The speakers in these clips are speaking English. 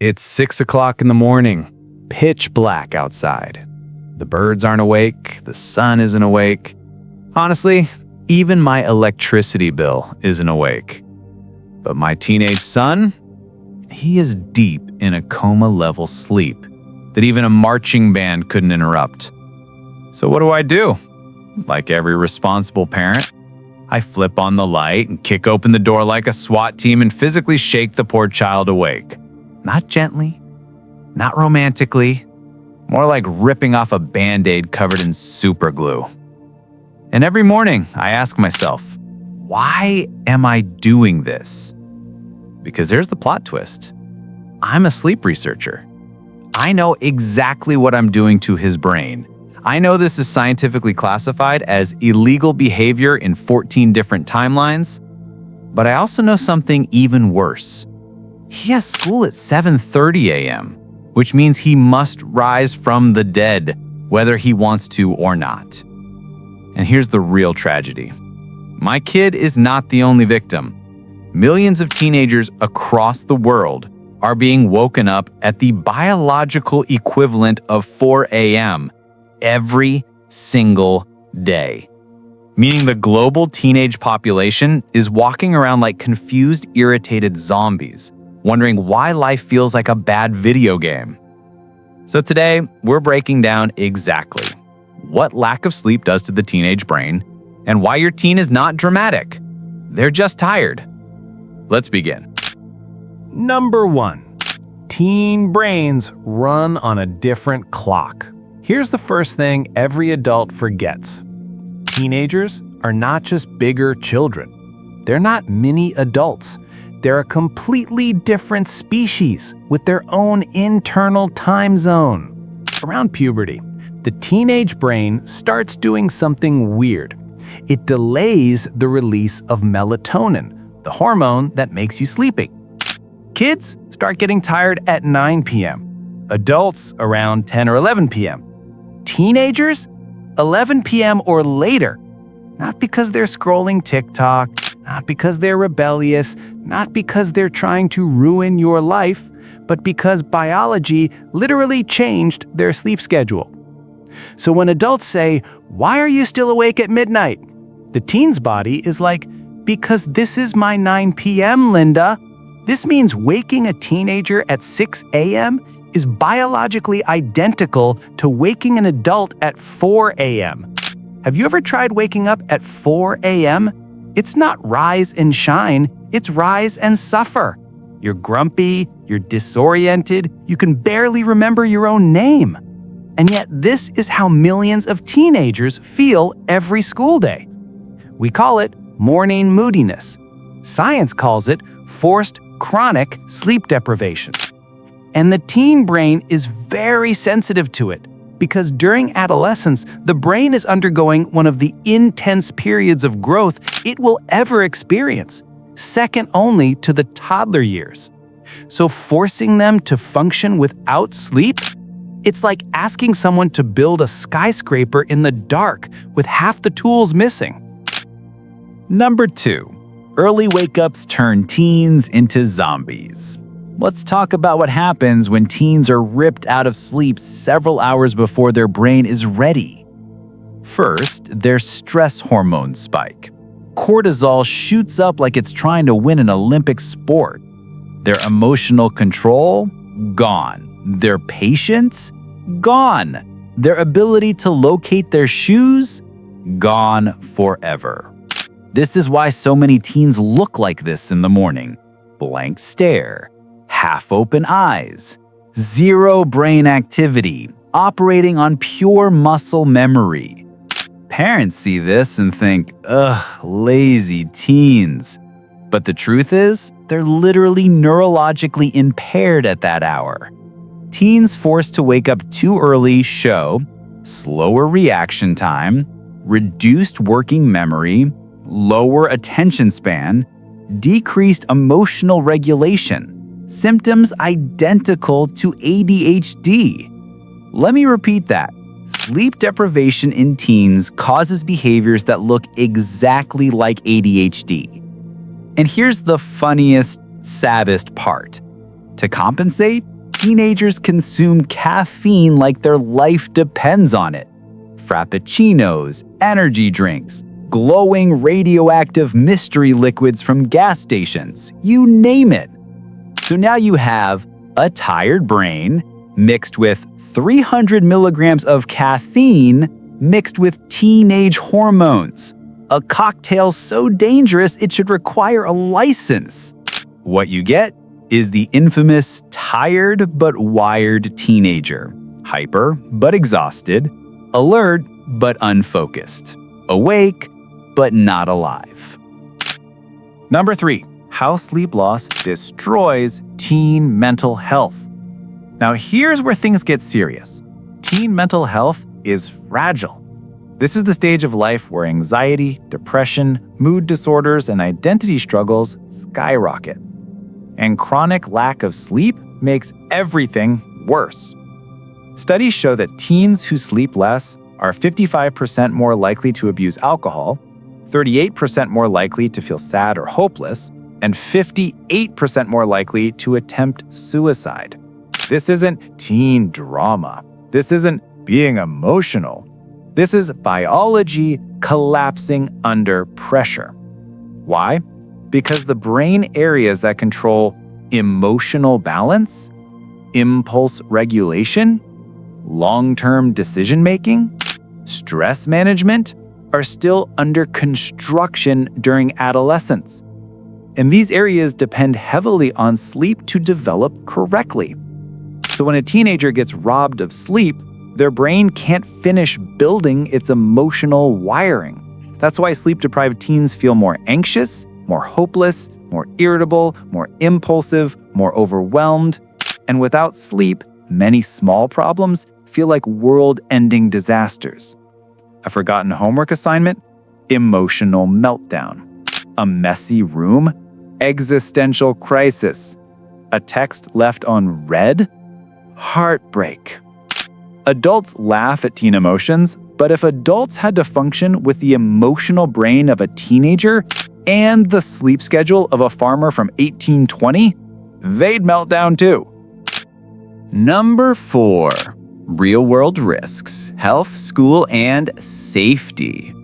It's 6 o'clock in the morning, pitch black outside. The birds aren't awake, the sun isn't awake. Honestly, even my electricity bill isn't awake. But my teenage son, he is deep in a coma-level sleep that even a marching band couldn't interrupt. So what do? Like every responsible parent, I flip on the light and kick open the door like a SWAT team and physically shake the poor child awake. Not gently, not romantically, more like ripping off a Band-Aid covered in super glue. And every morning, I ask myself, why am I doing this? Because there's the plot twist. I'm a sleep researcher. I know exactly what I'm doing to his brain. I know this is scientifically classified as illegal behavior in 14 different timelines, but I also know something even worse. He has school at 7:30 a.m., which means he must rise from the dead, whether he wants to or not. And here's the real tragedy. My kid is not the only victim. Millions of teenagers across the world are being woken up at the biological equivalent of 4 a.m. every single day. Meaning the global teenage population is walking around like confused, irritated zombies, wondering why life feels like a bad video game. So today, we're breaking down exactly what lack of sleep does to the teenage brain and why your teen is not dramatic. They're just tired. Let's begin. Number 1. Teen brains run on a different clock. Here's the first thing every adult forgets. Teenagers are not just bigger children. They're not mini adults. They're a completely different species with their own internal time zone. Around puberty, the teenage brain starts doing something weird. It delays the release of melatonin, the hormone that makes you sleepy. Kids start getting tired at 9 p.m. Adults around 10 or 11 p.m. Teenagers, 11 p.m. or later. Not because they're scrolling TikTok, not because they're rebellious, not because they're trying to ruin your life, but because biology literally changed their sleep schedule. So when adults say, "Why are you still awake at midnight?" the teen's body is like, "Because this is my 9 p.m., Linda." This means waking a teenager at 6 a.m. is biologically identical to waking an adult at 4 a.m. Have you ever tried waking up at 4 a.m.? It's not rise and shine, it's rise and suffer. You're grumpy, you're disoriented, you can barely remember your own name. And yet this is how millions of teenagers feel every school day. We call it morning moodiness. Science calls it forced chronic sleep deprivation. And the teen brain is very sensitive to it because during adolescence, the brain is undergoing one of the intense periods of growth it will ever experience, second only to the toddler years. So forcing them to function without sleep, it's like asking someone to build a skyscraper in the dark with half the tools missing. Number 2. Early wake-ups turn teens into zombies. Let's talk about what happens when teens are ripped out of sleep several hours before their brain is ready. First, their stress hormones spike. Cortisol shoots up like it's trying to win an Olympic sport. Their emotional control? Gone. Their patience? Gone. Their ability to locate their shoes? Gone forever. This is why so many teens look like this in the morning. Blank stare, half-open eyes, zero brain activity, operating on pure muscle memory. Parents see this and think, ugh, lazy teens. But the truth is, they're literally neurologically impaired at that hour. Teens forced to wake up too early show slower reaction time, reduced working memory, lower attention span, decreased emotional regulation, symptoms identical to ADHD. Let me repeat that. Sleep deprivation in teens causes behaviors that look exactly like ADHD. And here's the funniest, saddest part. To compensate, teenagers consume caffeine like their life depends on it. Frappuccinos, energy drinks, glowing radioactive mystery liquids from gas stations, you name it. So now you have a tired brain mixed with 300 milligrams of caffeine mixed with teenage hormones. A cocktail so dangerous it should require a license. What you get is the infamous tired but wired teenager. Hyper but exhausted, alert but unfocused, awake but not alive. Number 3, how sleep loss destroys teen mental health. Now here's where things get serious. Teen mental health is fragile. This is the stage of life where anxiety, depression, mood disorders, and identity struggles skyrocket. And chronic lack of sleep makes everything worse. Studies show that teens who sleep less are 55% more likely to abuse alcohol, 38% more likely to feel sad or hopeless, and 58% more likely to attempt suicide. This isn't teen drama. This isn't being emotional. This is biology collapsing under pressure. Why? Because the brain areas that control emotional balance, impulse regulation, long-term decision-making, stress management are still under construction during adolescence. And these areas depend heavily on sleep to develop correctly. So when a teenager gets robbed of sleep, their brain can't finish building its emotional wiring. That's why sleep-deprived teens feel more anxious, more hopeless, more irritable, more impulsive, more overwhelmed. And without sleep, many small problems feel like world-ending disasters. A forgotten homework assignment? Emotional meltdown. A messy room? Existential crisis. A text left unread? Heartbreak. Adults laugh at teen emotions, but if adults had to function with the emotional brain of a teenager and the sleep schedule of a farmer from 1820, they'd melt down too. Number 4, real-world risks, health, school, and safety.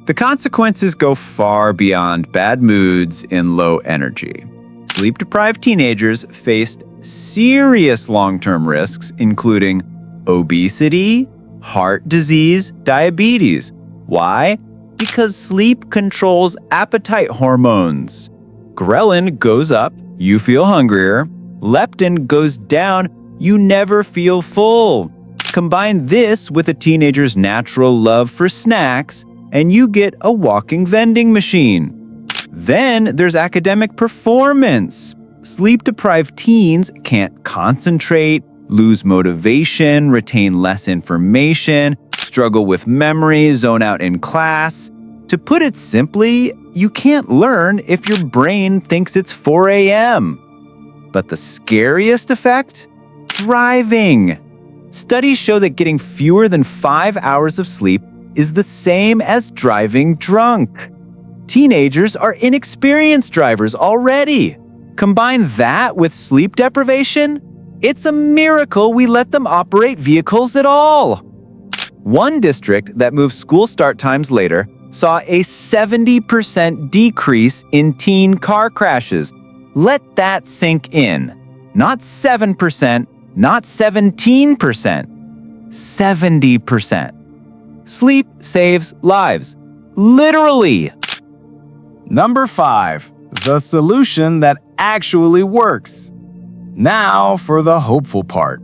The consequences go far beyond bad moods and low energy. Sleep-deprived teenagers faced serious long-term risks, including obesity, heart disease, diabetes. Why? Because sleep controls appetite hormones. Ghrelin goes up, you feel hungrier. Leptin goes down, you never feel full. Combine this with a teenager's natural love for snacks, and you get a walking vending machine. Then there's academic performance. Sleep-deprived teens can't concentrate, lose motivation, retain less information, struggle with memory, zone out in class. To put it simply, you can't learn if your brain thinks it's 4 a.m. But the scariest effect? Driving. Studies show that getting fewer than 5 hours of sleep is the same as driving drunk. Teenagers are inexperienced drivers already. Combine that with sleep deprivation, it's a miracle we let them operate vehicles at all. One district that moved school start times later saw a 70% decrease in teen car crashes. Let that sink in. Not 7%, not 17%, 70%. Sleep saves lives. Literally. Number 5, the solution that actually works. Now for the hopeful part.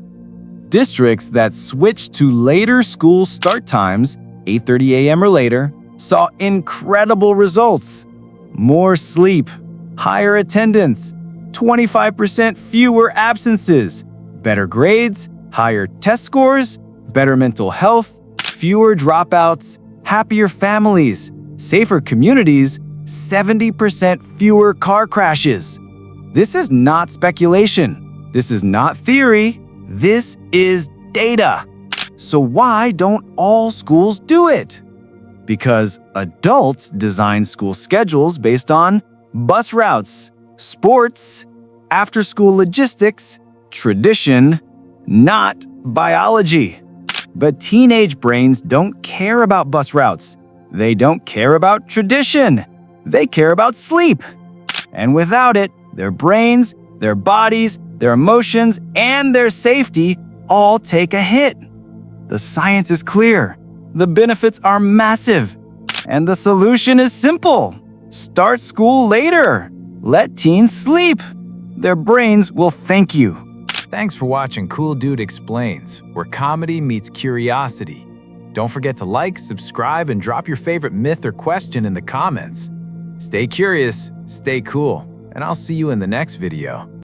Districts that switched to later school start times, 8:30 a.m. or later, saw incredible results. More sleep, higher attendance, 25% fewer absences, better grades, higher test scores, better mental health, fewer dropouts, happier families, safer communities, 70% fewer car crashes. This is not speculation. This is not theory. This is data. So why don't all schools do it? Because adults design school schedules based on bus routes, sports, after-school logistics, tradition, not biology. But teenage brains don't care about bus routes. They don't care about tradition. They care about sleep. And without it, their brains, their bodies, their emotions, and their safety all take a hit. The science is clear. The benefits are massive. And the solution is simple. Start school later. Let teens sleep. Their brains will thank you. Thanks for watching Cool Dude Explains, where comedy meets curiosity. Don't forget to like, subscribe, and drop your favorite myth or question in the comments. Stay curious, stay cool, and I'll see you in the next video.